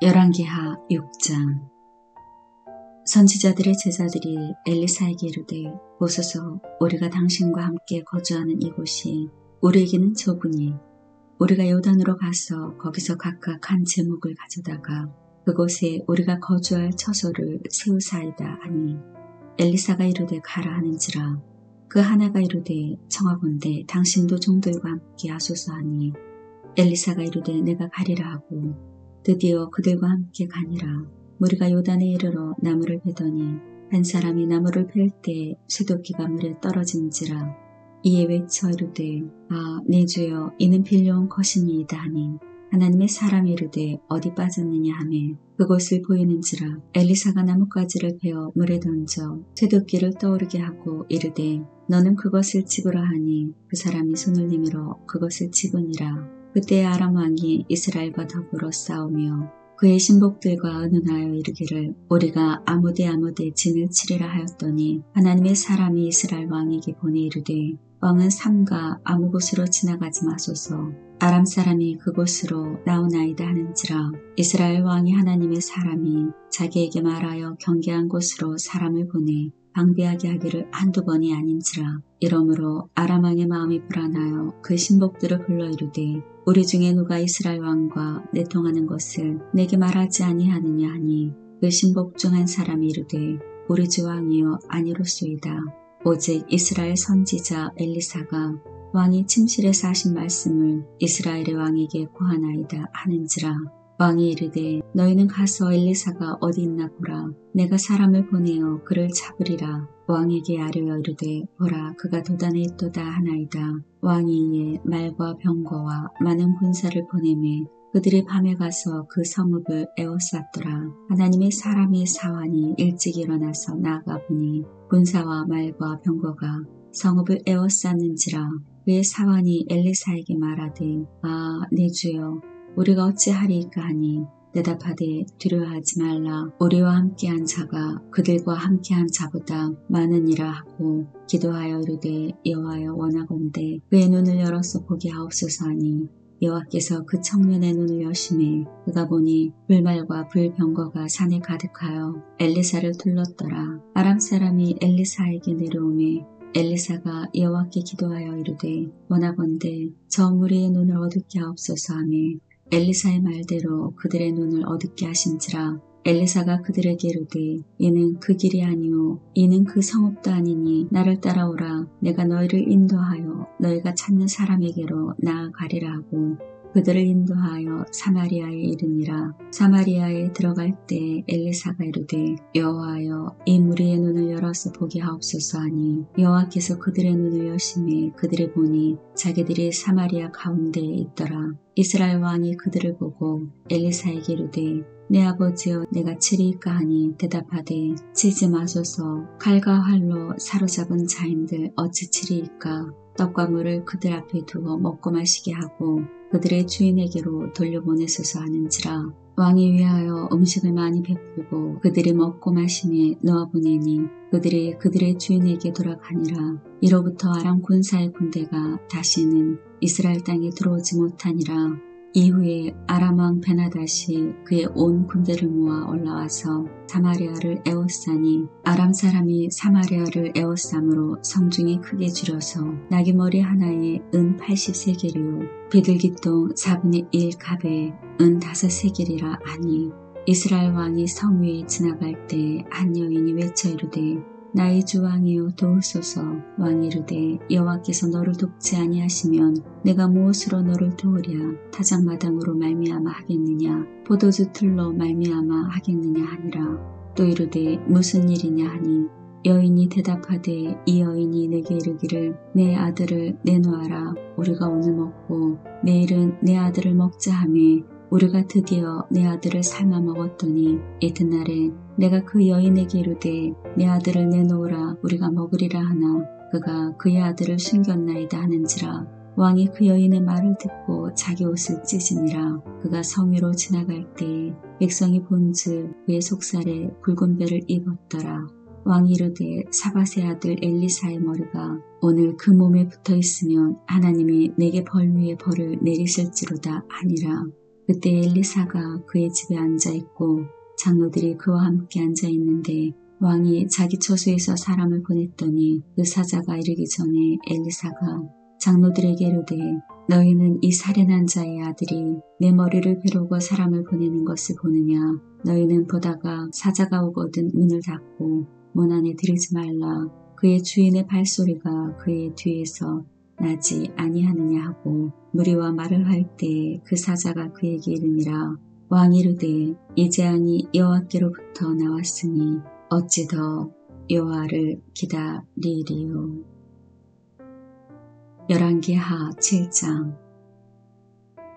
열왕기하 6장. 선지자들의 제자들이 엘리사에게 이르되, 보소서, 우리가 당신과 함께 거주하는 이곳이 우리에게는 좁으니 우리가 요단으로 가서 거기서 각각 한 제목을 가져다가 그곳에 우리가 거주할 처소를 세우사이다 하니, 엘리사가 이르되 가라 하는지라. 그 하나가 이르되 청하건대 당신도 종들과 함께 하소서 하니, 엘리사가 이르되 내가 가리라 하고 드디어 그들과 함께 가니라. 무리가 요단에 이르러 나무를 베더니 한 사람이 나무를 벨 때 쇠도끼가 물에 떨어진지라. 이에 외쳐 이르되 내 주여, 이는 빌려온 것이니이다 하니, 하나님의 사람이 이르되 어디 빠졌느냐 하매 그곳을 보이는지라. 엘리사가 나뭇가지를 베어 물에 던져 쇠도끼를 떠오르게 하고 이르되 너는 그것을 집으라 하니, 그 사람이 손을 내밀어 그것을 집으니라. 그때 아람 왕이 이스라엘과 더불어 싸우며 그의 신복들과 의논하여 이르기를 우리가 아무데 진을 치리라 하였더니, 하나님의 사람이 이스라엘 왕에게 보내 이르되 왕은 삼가 아무 곳으로 지나가지 마소서, 아람 사람이 그곳으로 나오나이다 하는지라. 이스라엘 왕이 하나님의 사람이 자기에게 말하여 경계한 곳으로 사람을 보내 방비하게 하기를 한두 번이 아닌지라. 이러므로 아람 왕의 마음이 불안하여 그 신복들을 불러 이르되 우리 중에 누가 이스라엘 왕과 내통하는 것을 내게 말하지 아니하느냐 하니, 그 신복 중 한 사람이 이르되 우리 주 왕이여 아니로소이다. 오직 이스라엘 선지자 엘리사가 왕이 침실에서 하신 말씀을 이스라엘의 왕에게 고하나이다 하는지라. 왕이 이르되 너희는 가서 엘리사가 어디 있나 보라. 내가 사람을 보내어 그를 잡으리라. 왕에게 아뢰어 이르되 보라, 그가 도단에 있도다 하나이다. 왕이 이에 말과 병거와 많은 군사를 보내매 그들이 밤에 가서 그 성읍을 에워쌌더라. 하나님의 사람이 사환이 일찍 일어나서 나아가 보니 군사와 말과 병거가 성읍을 에워쌌는지라. 그의 사환이 엘리사에게 말하되 내 주여, 우리가 어찌하리이까 하니, 대답하되 두려워하지 말라. 우리와 함께한 자가 그들과 함께한 자보다 많으니라 하고 기도하여 이르되 여호와여, 원하건대 그의 눈을 열어서 보게 하옵소서 하니, 여호와께서 그 청년의 눈을 여심해 그가 보니 불말과 불병거가 산에 가득하여 엘리사를 둘렀더라. 아람 사람이 엘리사에게 내려오매 엘리사가 여호와께 기도하여 이르되 원하건대 저 무리의 눈을 어둡게 하옵소서 하매 엘리사의 말대로 그들의 눈을 어둡게 하신지라. 엘리사가 그들에게 이르되 이는 그 길이 아니오, 이는 그 성읍도 아니니 나를 따라오라. 내가 너희를 인도하여 너희가 찾는 사람에게로 나아가리라 하고 그들을 인도하여 사마리아에 이르니라. 사마리아에 들어갈 때 엘리사가 이르되 여호와여, 이 무리의 눈을 열어서 보게 하옵소서 하니, 여호와께서 그들의 눈을 여심해 그들을 보니 자기들이 사마리아 가운데에 있더라. 이스라엘 왕이 그들을 보고 엘리사에게 이르되 내 아버지여, 내가 치리이까 하니, 대답하되 치지 마소서. 칼과 활로 사로잡은 자인들 어찌 치리이까. 떡과 물을 그들 앞에 두어 먹고 마시게 하고 그들의 주인에게로 돌려보내소서 하는지라. 왕이 위하여 음식을 많이 베풀고 그들이 먹고 마심에 놓아보내니 그들이 그들의 주인에게 돌아가니라. 이로부터 아람 군사의 군대가 다시는 이스라엘 땅에 들어오지 못하니라. 이후에 아람 왕 베나닷이 그의 온 군대를 모아 올라와서 사마리아를 에워싸니, 아람 사람이 사마리아를 에워싸므로 성중이 크게 줄여서 나귀머리 하나에 은 80세겔이요 비둘기똥 4분의 1 갑에 은 5세겔이라 하니, 이스라엘 왕이 성 위에 지나갈 때 한 여인이 외쳐 이르되 나의 주 왕이여 도우소서. 왕이 이르되 여호와께서 너를 돕지 아니하시면 내가 무엇으로 너를 도우랴. 타작마당으로 말미암아 하겠느냐, 포도주 틀로 말미암아 하겠느냐 하니라. 또 이르되 무슨 일이냐 하니, 여인이 대답하되 이 여인이 내게 이르기를 내 아들을 내놓아라. 우리가 오늘 먹고 내일은 내 아들을 먹자 하매 우리가 드디어 내 아들을 삶아 먹었더니 이튿날에 내가 그 여인에게 이르되 내 아들을 내놓으라, 우리가 먹으리라 하나 그가 그의 아들을 숨겼나이다 하는지라. 왕이 그 여인의 말을 듣고 자기 옷을 찢으니라. 그가 성 위로 지나갈 때 백성이 본즉 그의 속살에 굵은 벨을 입었더라. 왕이 이르되 사밧의 아들 엘리사의 머리가 오늘 그 몸에 붙어 있으면 하나님이 내게 벌 위에 벌을 내리실지로다 하니라. 그때 엘리사가 그의 집에 앉아있고 장로들이 그와 함께 앉아있는데 왕이 자기 처소에서 사람을 보냈더니 그 사자가 이르기 전에 엘리사가 장로들에게 이르되 너희는 이 살인한 자의 아들이 내 머리를 베르고 사람을 보내는 것을 보느냐. 너희는 보다가 사자가 오거든 문을 닫고 문 안에 들이지 말라. 그의 주인의 발소리가 그의 뒤에서 나지 아니하느냐 하고 무리와 말을 할 때 그 사자가 그에게 이르니라. 왕이 이르되 이제하니 여호와께로부터 나왔으니 어찌 더 여호와를 기다리리요. 열왕기하 7장.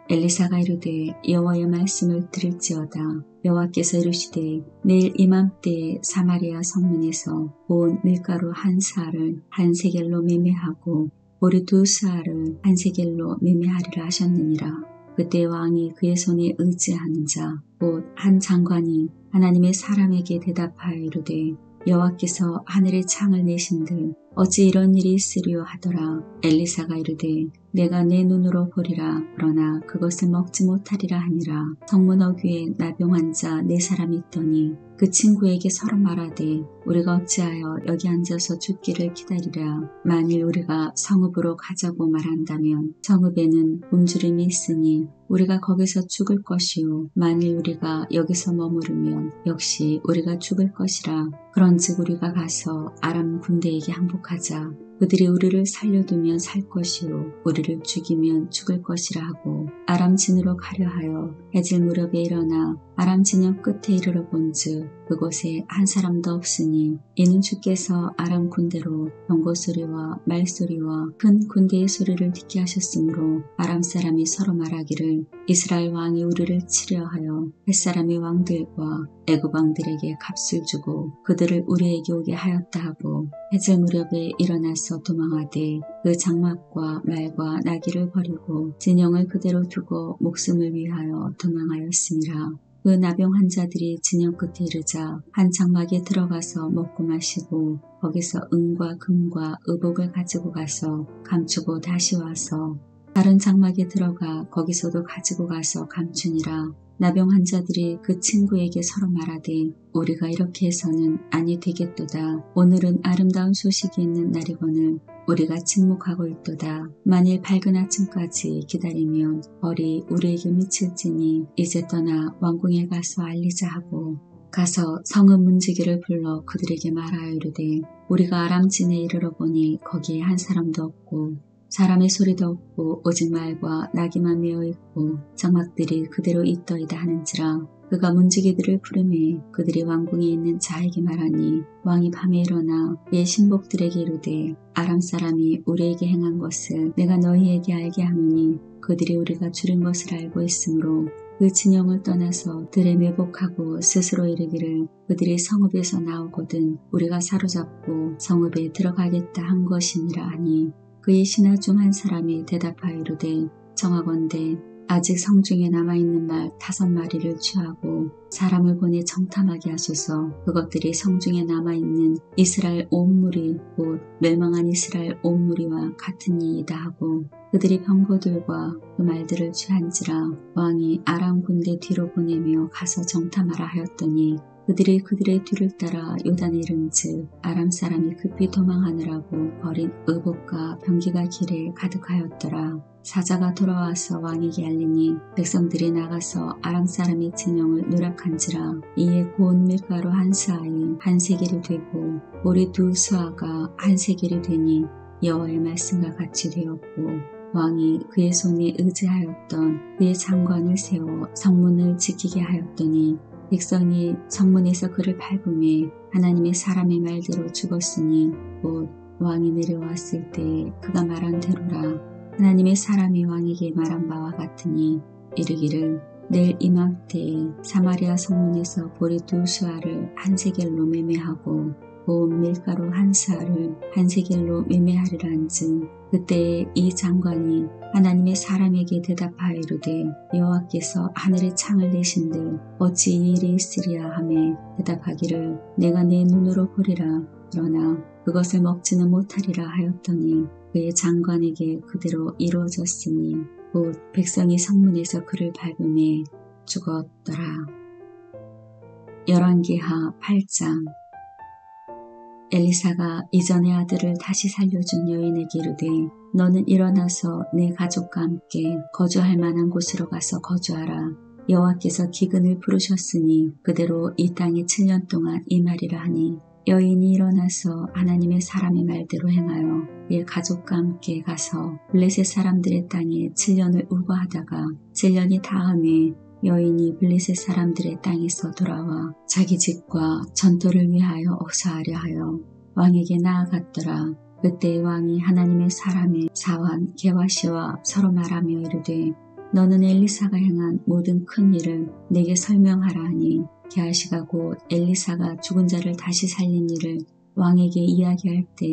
엘리사가 이르되 여호와의 말씀을 들을지어다. 여호와께서 이르시되 내일 이맘때에 사마리아 성문에서 온 밀가루 한 사알을 한 세겔로 매매하고 보리 두 사알을 한 세겔로 매매하리라 하셨느니라. 그때 왕이 그의 손에 의지하는 자 곧 한 장관이 하나님의 사람에게 대답하여 이르되 여호와께서 하늘의 창을 내신들 어찌 이런 일이 있으리요 하더라. 엘리사가 이르되 내가 내 눈으로 보리라. 그러나 그것을 먹지 못하리라 하니라. 성문 어귀에 나병 자 4사람이 있더니 그 친구에게 서로 말하되 우리가 어찌하여 여기 앉아서 죽기를 기다리랴. 만일 우리가 성읍으로 가자고 말한다면 성읍에는 굶주림이 있으니 우리가 거기서 죽을 것이요 만일 우리가 여기서 머무르면 역시 우리가 죽을 것이라. 그런즉 우리가 가서 아람 군대에게 항복하자. 그들이 우리를 살려두면 살 것이요 우리를 죽이면 죽을 것이라 하고 아람 진으로 가려 하여 해질 무렵에 일어나 아람 진영 끝에 이르러 본즉 그곳에 한 사람도 없으니 이는 주께서 아람 군대로 병거 소리와 말소리와 큰 군대의 소리를 듣게 하셨으므로 아람 사람이 서로 말하기를 이스라엘 왕이 우리를 치려 하여 햇사람의 왕들과 애굽 왕들에게 값을 주고 그들을 우리에게 오게 하였다 하고 해질 무렵에 일어나서 도망하되 그 장막과 말과 나귀를 버리고 진영을 그대로 두고 목숨을 위하여 도망하였으니라. 그 나병 환자들이 진영 끝에 이르자 한 장막에 들어가서 먹고 마시고 거기서 은과 금과 의복을 가지고 가서 감추고 다시 와서 다른 장막에 들어가 거기서도 가지고 가서 감추니라. 나병 환자들이 그 친구에게 서로 말하되 우리가 이렇게 해서는 아니 되겠도다. 오늘은 아름다운 소식이 있는 날이거늘 우리가 침묵하고 있도다. 만일 밝은 아침까지 기다리면 벌이 우리에게 미칠지니 이제 떠나 왕궁에 가서 알리자 하고 가서 성읍 문지기를 불러 그들에게 말하여 이르되 우리가 아람진에 이르러 보니 거기에 한 사람도 없고 사람의 소리도 없고 오직 말과 나귀만 메어 있고 장막들이 그대로 있더이다 하는지라. 그가 문지기들을 부르매 그들이 왕궁에 있는 자에게 말하니 왕이 밤에 일어나 예 신복들에게 이르되 아람 사람이 우리에게 행한 것을 내가 너희에게 알게 하노니 그들이 우리가 줄인 것을 알고 있으므로 그 진영을 떠나서 들에 매복하고 스스로 이르기를 그들이 성읍에서 나오거든 우리가 사로잡고 성읍에 들어가겠다 한 것이니라 하니 그의 신하 중 한 사람이 대답하여 이르되 정하건대 아직 성중에 남아있는 말 5마리를 취하고 사람을 보내 정탐하게 하소서. 그것들이 성중에 남아있는 이스라엘 온 무리 곧 멸망한 이스라엘 온 무리와 같은 이이다 하고 그들이 병거들과 그 말들을 취한지라. 왕이 아람 군대 뒤로 보내며 가서 정탐하라 하였더니 그들이 그들의 뒤를 따라 요단에 이른즉 아람 사람이 급히 도망하느라고 버린 의복과 병기가 길에 가득하였더라. 사자가 돌아와서 왕에게 알리니 백성들이 나가서 아람 사람의 진영을 누락한지라. 이에 고운 밀가루 한 스아이 한 세겔이 되고 보리 2스아가 한 세겔이 되니 여호와의 말씀과 같이 되었고 왕이 그의 손에 의지하였던 그의 장관을 세워 성문을 지키게 하였더니 백성이 성문에서 그를 밟음에 하나님의 사람의 말대로 죽었으니 곧 왕이 내려왔을 때 그가 말한 대로라. 하나님의 사람이 왕에게 말한 바와 같으니 이르기를 내일 이맘때에 사마리아 성문에서 보리 2스아를 한 세겔로 매매하고 고운 밀가루 한 스아를 한 세겔로 매매하리라 한즉 그때에 이 장관이 하나님의 사람에게 대답하여 이르되 여호와께서 하늘의 창을 내신들 어찌 이 일이 있으리야 하매 대답하기를 내가 내 눈으로 보리라. 그러나 그것을 먹지는 못하리라 하였더니 그의 장관에게 그대로 이루어졌으니 곧 백성이 성문에서 그를 밟음에 죽었더라. 열왕기하 8장. 엘리사가 이전의 아들을 다시 살려준 여인에게 이르되 너는 일어나서 내 가족과 함께 거주할 만한 곳으로 가서 거주하라. 여호와께서 기근을 부르셨으니 그대로 이 땅에 7년 동안 임하리라 하니 여인이 일어나서 하나님의 사람의 말대로 행하여 그의 가족과 함께 가서 블레셋 사람들의 땅에 7년을 우거하다가 7년이 다음에 여인이 블레셋 사람들의 땅에서 돌아와 자기 집과 전토를 위하여 어사하려 하여 왕에게 나아갔더라. 그때 왕이 하나님의 사람의 사환 게하시와 서로 말하며 이르되 너는 엘리사가 행한 모든 큰 일을 내게 설명하라 하니 게하시가 곧 엘리사가 죽은 자를 다시 살린 일을 왕에게 이야기할 때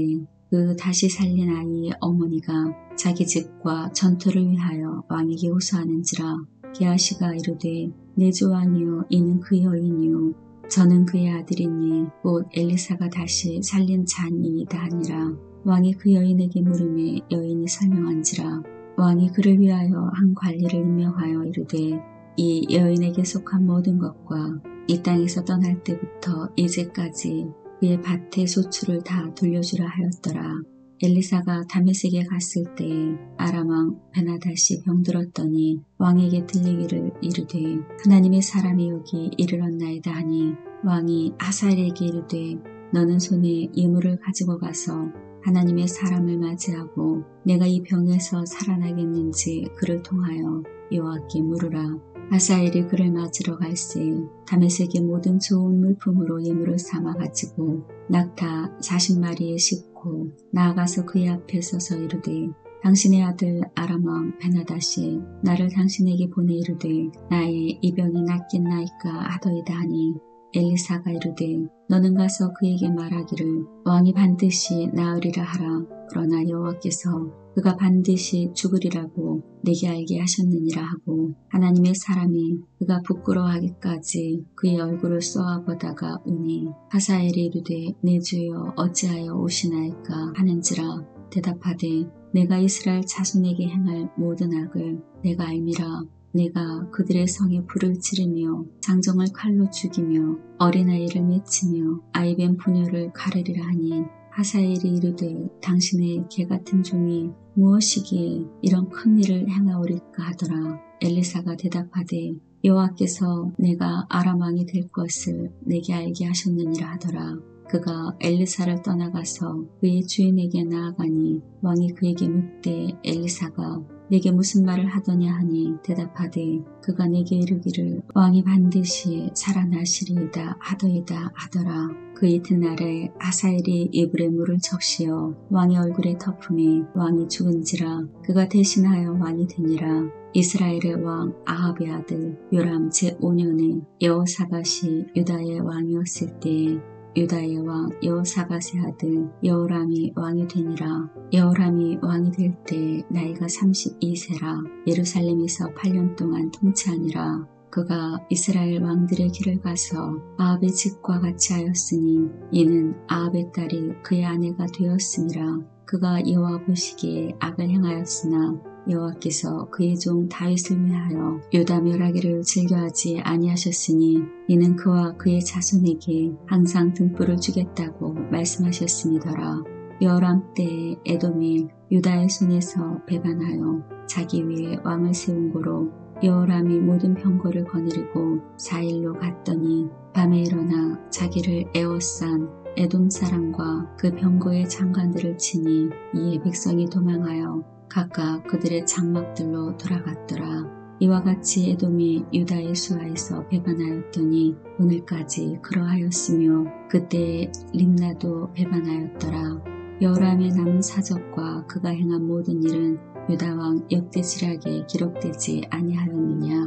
그 다시 살린 아이의 어머니가 자기 집과 전토를 위하여 왕에게 호소하는지라. 게하시가 이르되 내 주 왕이요 이는 그 여인이요 저는 그의 아들이니 곧 엘리사가 다시 살린 자니이다 하니라. 왕이 그 여인에게 물음에 여인이 설명한지라. 왕이 그를 위하여 한 관리를 임명하여 이르되 이 여인에게 속한 모든 것과 이 땅에서 떠날 때부터 이제까지 그의 밭의 소출을 다 돌려주라 하였더라. 엘리사가 다메섹에 갔을 때에 아람 왕 베나닷이 병들었더니 왕에게 들리기를 이르되 하나님의 사람이 여기 이르렀나이다 하니 왕이 하사엘에게 이르되 너는 손에 예물을 가지고 가서 하나님의 사람을 맞이하고 내가 이 병에서 살아나겠는지 그를 통하여 여호와께 물으라. 하사엘이 그를 맞으러 갈새 다메섹의 모든 좋은 물품으로 예물을 삼아 가지고 낙타 40마리에 싣고 나아가서 그의 앞에 서서 이르되 당신의 아들 아람 왕 베나닷이 나를 당신에게 보내 이르되 나의 이 병이 낫겠나이까 하더이다 하니 엘리사가 이르되 너는 가서 그에게 말하기를 왕이 반드시 나으리라 하라. 그러나 여호와께서 그가 반드시 죽으리라고 내게 알게 하셨느니라 하고 하나님의 사람이 그가 부끄러워하기까지 그의 얼굴을 쏘아보다가 우니 하사엘이 이르되 내 주여 어찌하여 오시나이까 하는지라. 대답하되 내가 이스라엘 자손에게 행할 모든 악을 내가 알미라. 내가 그들의 성에 불을 지르며 장정을 칼로 죽이며 어린아이를 맺히며 아이뱀 부녀를 가르리라 하니 하사엘이 이르되 당신의 개같은 종이 무엇이기에 이런 큰 일을 행하오리까 하더라. 엘리사가 대답하되 여호와께서 내가 아람 왕이 될 것을 내게 알게 하셨느니라 하더라. 그가 엘리사를 떠나가서 그의 주인에게 나아가니 왕이 그에게 묻되 엘리사가 내게 무슨 말을 하더냐 하니 대답하되 그가 내게 이르기를 왕이 반드시 살아나시리이다 하더이다 하더라. 그 이튿날에 하사엘이 이불에 물을 적시어 왕의 얼굴에 덮음에 왕이 죽은지라. 그가 대신하여 왕이 되니라. 이스라엘의 왕 아합의 아들 요람 제5년에 여호사밧이 유다의 왕이었을 때에 유다의 왕 여호사밧의 아들 여호람이 왕이 되니라. 여호람이 왕이 될 때 나이가 32세라. 예루살렘에서 8년 동안 통치하니라. 그가 이스라엘 왕들의 길을 가서 아합의 집과 같이 하였으니 이는 아합의 딸이 그의 아내가 되었음이라. 그가 여호와 보시기에 악을 행하였으나 여호와께서 그의 종 다윗을 위하여 유다 멸하기를 즐겨하지 아니하셨으니 이는 그와 그의 자손에게 항상 등불을 주겠다고 말씀하셨음이더라. 여호람 때에 에돔이 유다의 손에서 배반하여 자기 위에 왕을 세운 고로 여호람이 모든 병거를 거느리고 4일로 갔더니 밤에 일어나 자기를 에워싼 에돔 사람과 그 병거의 장관들을 치니 이에 백성이 도망하여 각각 그들의 장막들로 돌아갔더라. 이와 같이 에돔이 유다의 수하에서 배반하였더니 오늘까지 그러하였으며 그때 림나도 배반하였더라. 여호람의 남은 사적과 그가 행한 모든 일은 유다왕 역대지략에 기록되지 아니하였느냐.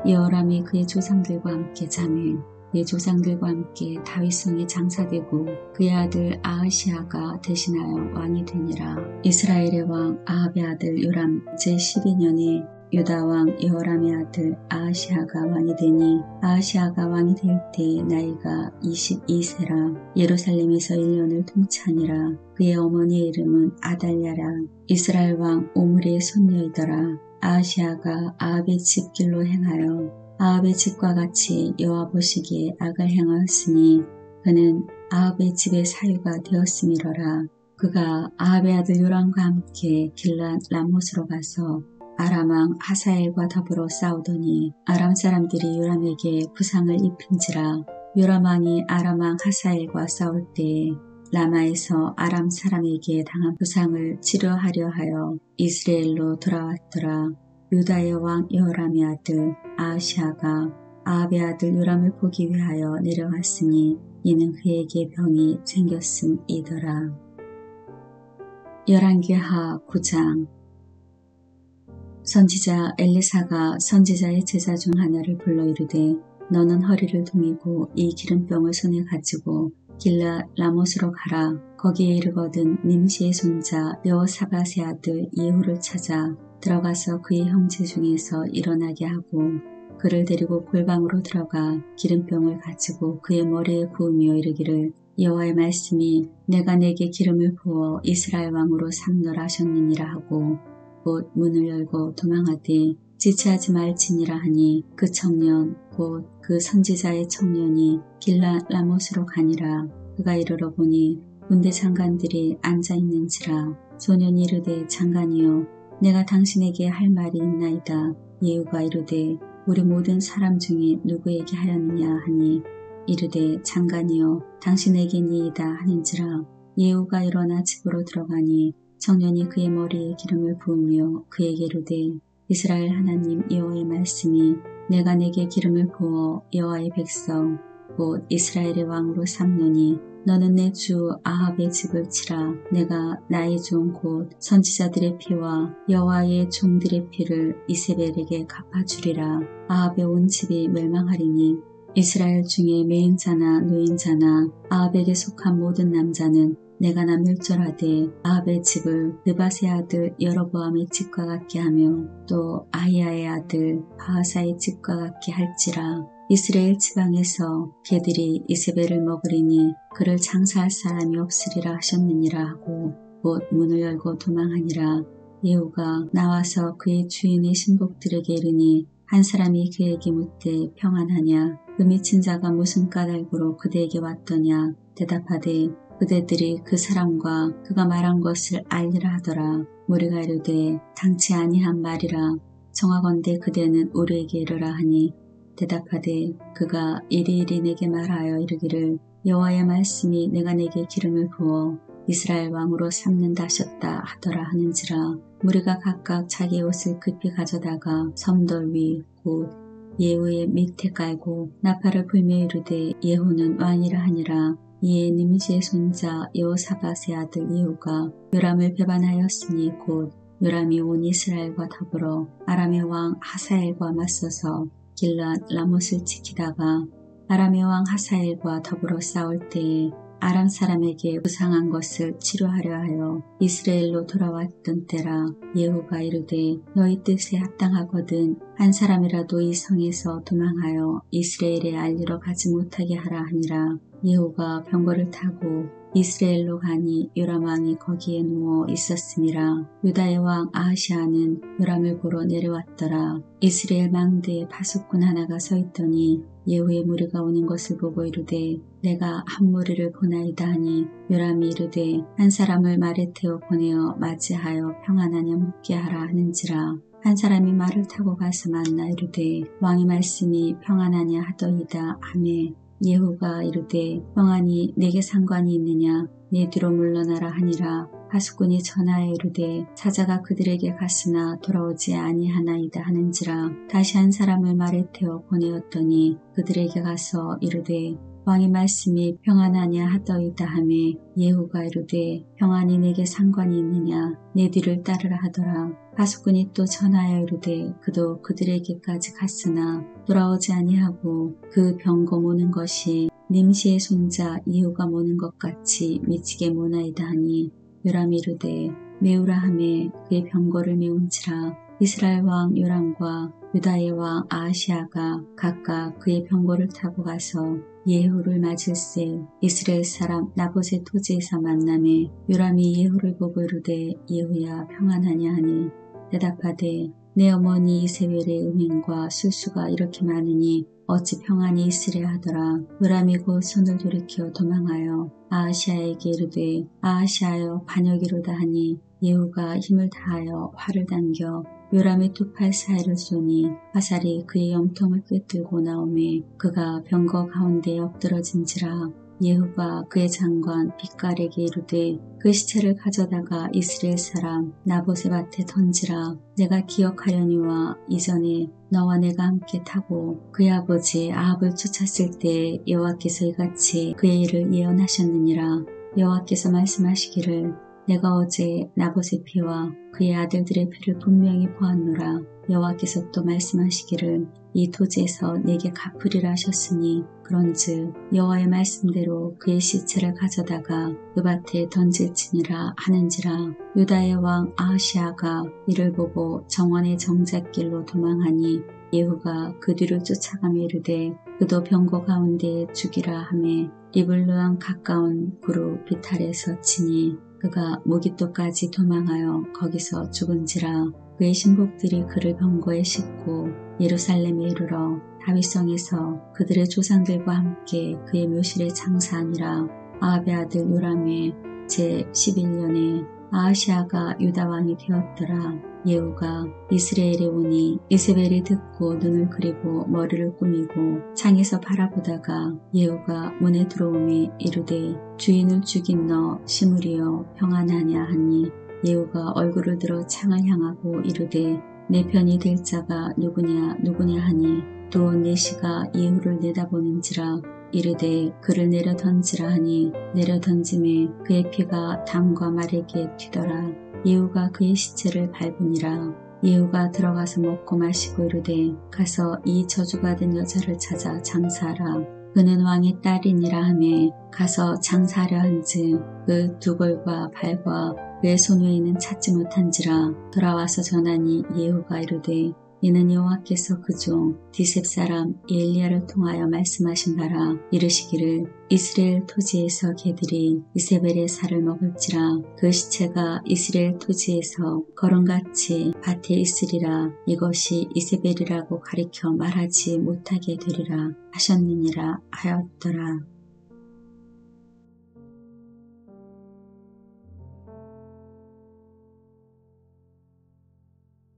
여호람이 그의 조상들과 함께 자매 그의 조상들과 함께 다윗성에 장사되고 그의 아들 아하시아가 대신하여 왕이 되니라. 이스라엘의 왕 아합의 아들 요람 제12년에 유다 왕 여호람의 아들 아하시아가 왕이 되니 아하시아가 왕이 될 때 나이가 22세라. 예루살렘에서 1년을 통치하니라. 그의 어머니의 이름은 아달랴라. 이스라엘 왕 오므리의 손녀이더라. 아하시아가 아합의 집 길로 행하여 아합의 집과 같이 여호와 보시기에 악을 행하였으니 그는 아합의 집의 사유가 되었음이러라. 그가 아합의 아들 요람과 함께 길랏 라못으로 가서 아람 왕 하사엘과 더불어 싸우더니 아람 사람들이 요람에게 부상을 입힌지라. 요람 왕이 아람 왕 하사엘과 싸울 때에 라마에서 아람 사람에게 당한 부상을 치료하려 하여 이스라엘로 돌아왔더라. 유다의 왕 여호람의 아들 아하시아가 아합의 아들 요람을 보기 위하여 내려왔으니 이는 그에게 병이 생겼음이더라. 열왕기하 9장. 선지자 엘리사가 선지자의 제자 중 하나를 불러 이르되 너는 허리를 동이고 이 기름병을 손에 가지고 길랏 라못으로 가라. 거기에 이르거든 님시의 손자 여호사밧의 아들 예후를 찾아 들어가서 그의 형제 중에서 일어나게 하고 그를 데리고 골방으로 들어가 기름병을 가지고 그의 머리에 부으며 이르기를 여호와의 말씀이 내가 내게 기름을 부어 이스라엘 왕으로 삼노라 하셨느니라 하고 곧 문을 열고 도망하되 지체하지 말지니라 하니 그 청년 곧 그 선지자의 청년이 길랏 라못으로 가니라. 그가 이르러 보니 군대 장관들이 앉아있는지라. 소년이 이르되 장관이여 내가 당신에게 할 말이 있나이다. 예후가 이르되 우리 모든 사람 중에 누구에게 하였느냐 하니 이르되 장관이여 당신에게니이다 하는지라. 예후가 일어나 집으로 들어가니 청년이 그의 머리에 기름을 부으며 그에게 이르되 이스라엘 하나님 여호와의 말씀이 내가 내게 기름을 부어 여호와의 백성 곧 이스라엘의 왕으로 삼노니 너는 내 주 아합의 집을 치라. 내가 나의 종 곧 선지자들의 피와 여호와의 종들의 피를 이세벨에게 갚아주리라. 아합의 온 집이 멸망하리니 이스라엘 중에 매인자나 노인자나 아합에게 속한 모든 남자는 내가 나 멸절하되 아합의 집을 느밧의 아들 여로보암의 집과 같게 하며 또 아히야의 아들 바하사의 집과 같게 할지라. 이스라엘 지방에서 개들이 이세벨을 먹으리니 그를 장사할 사람이 없으리라 하셨느니라 하고 곧 문을 열고 도망하니라. 예후가 나와서 그의 주인의 신복들에게 이르니 한 사람이 그에게 묻되 평안하냐. 그 미친 자가 무슨 까닭으로 그대에게 왔더냐. 대답하되 그대들이 그 사람과 그가 말한 것을 알리라 하더라. 무리가 이르되 당치 아니한 말이라. 청하건대 그대는 우리에게 이르라 하니 대답하되 그가 이리이리 내게 말하여 이르기를 여호와의 말씀이 내가 내게 기름을 부어 이스라엘 왕으로 삼는다 하셨다 하더라 하는지라. 무리가 각각 자기 옷을 급히 가져다가 섬돌 위 곧 예후의 밑에 깔고 나팔을 불며 이르되 예후는 왕이라 하니라. 이에 님시의 손자 여호사밧의 아들 예후가 요람을 배반하였으니 곧 요람이 온 이스라엘과 더불어 아람의 왕 하사엘과 맞서서 길랏 라못을 지키다가 아람의 왕 하사엘과 더불어 싸울 때에 아람 사람에게 부상한 것을 치료하려 하여 이스라엘로 돌아왔던 때라. 예후가 이르되 너희 뜻에 합당하거든 한 사람이라도 이 성에서 도망하여 이스라엘에 알리러 가지 못하게 하라 하니라. 예후가 병거를 타고 이스라엘로 가니 요람 왕이 거기에 누워 있었음이라. 유다의 왕 아하시아는 요람을 보러 내려왔더라. 이스라엘 망대에 파수꾼 하나가 서 있더니 예후의 무리가 오는 것을 보고 이르되 내가 한 무리를 보나이다 하니 요람이 이르되 한 사람을 말에 태워 보내어 맞이하여 평안하냐 묻게 하라 하는지라. 한 사람이 말을 타고 가서 만나 이르되 왕의 말씀이 평안하냐 하더이다 하매 예후가 이르되 평안이 내게 상관이 있느냐. 내 뒤로 물러나라 하니라. 파수꾼이 전하여 이르되 사자가 그들에게 갔으나 돌아오지 아니하나이다 하는지라. 다시 한 사람을 말에 태워 보내었더니 그들에게 가서 이르되 왕의 말씀이 평안하냐 하더이다 하매 예후가 이르되 평안이 내게 상관이 있느냐. 내 뒤를 따르라 하더라. 파수꾼이 또 전하여 이르되 그도 그들에게까지 갔으나 돌아오지 아니하고 그 병거 모는 것이 님시의 손자 예후가 모는 것 같이 미치게 모나이다 하니 요람이 이르되 메우라 하매 그의 병거를 메운지라. 이스라엘 왕 요람과 유다의 왕 아하시아가 각각 그의 병거를 타고 가서 예후를 맞을세 이스라엘 사람 나봇의 토지에서 만나매 요람이 예후를 보고 이르되 예후야 평안하냐 하니 대답하되 내 어머니 이세벨의 음행과 술수가 이렇게 많으니 어찌 평안히 있으랴 하더라. 요람이 곧 손을 돌이켜 도망하여 아하시아에게 이르되 아하시아여 반역이로다 하니 예후가 힘을 다하여 활을 당겨 요람의 두 팔 사이를 쏘니 화살이 그의 염통을 꿰뚫고 나오매 그가 병거 가운데에 엎드러진지라. 예후가 그의 장관 빛깔에게 이르되 그 시체를 가져다가 이스라엘 사람 나봇의 밭에 던지라. 내가 기억하려니와 이전에 너와 내가 함께 타고 그의 아버지 아합을 쫓았을 때 여호와께서 이같이 그의 일을 예언하셨느니라. 여호와께서 말씀하시기를 내가 어제 나봇의 피와 그의 아들들의 피를 분명히 보았노라. 여호와께서 또 말씀하시기를 이 토지에서 내게 갚으리라 하셨으니 그런즉 여호와의 말씀대로 그의 시체를 가져다가 그 밭에 던질지니라 하는지라. 유다의 왕 아하시아가 이를 보고 정원의 정잣길로 도망하니 예후가 그 뒤를 쫓아가며 이르되 그도 병거 가운데에 죽이라 하매 이블루왕 가까운 그룹 비탈에서 치니 그가 무깃도까지 도망하여 거기서 죽은지라. 그의 신복들이 그를 병거에 싣고 예루살렘에 이르러 다윗성에서 그들의 조상들과 함께 그의 묘실에 장사하니라. 아합의 아들 요람의 제11년에 아하시아가 유다왕이 되었더라. 예후가 이스라엘에 오니 이세벨이 듣고 눈을 그리고 머리를 꾸미고 창에서 바라보다가 예후가 문에 들어오매 이르되 주인을 죽인 너 시므리여 평안하냐 하니 예후가 얼굴을 들어 창을 향하고 이르되 내 편이 될 자가 누구냐 누구냐 하니 또 내시가 예후를 내다보는지라. 이르되 그를 내려 던지라 하니 내려 던짐에 그의 피가 담과 말에게 튀더라. 예후가 그의 시체를 밟으니라. 예후가 들어가서 먹고 마시고 이르되 가서 이 저주받은 여자를 찾아 장사하라. 그는 왕의 딸이니라 하매 가서 장사하려 한즉 그 두골과 발과 그의 손 외에는 찾지 못한지라. 돌아와서 전하니 예후가 이르되 이는 여호와께서 그종 디셉 사람 엘리야를 통하여 말씀하신 바라. 이르시기를 이스라엘 토지에서 개들이 이세벨의 살을 먹을지라. 그 시체가 이스라엘 토지에서 거름같이 밭에 있으리라. 이것이 이세벨이라고 가리켜 말하지 못하게 되리라 하셨느니라 하였더라.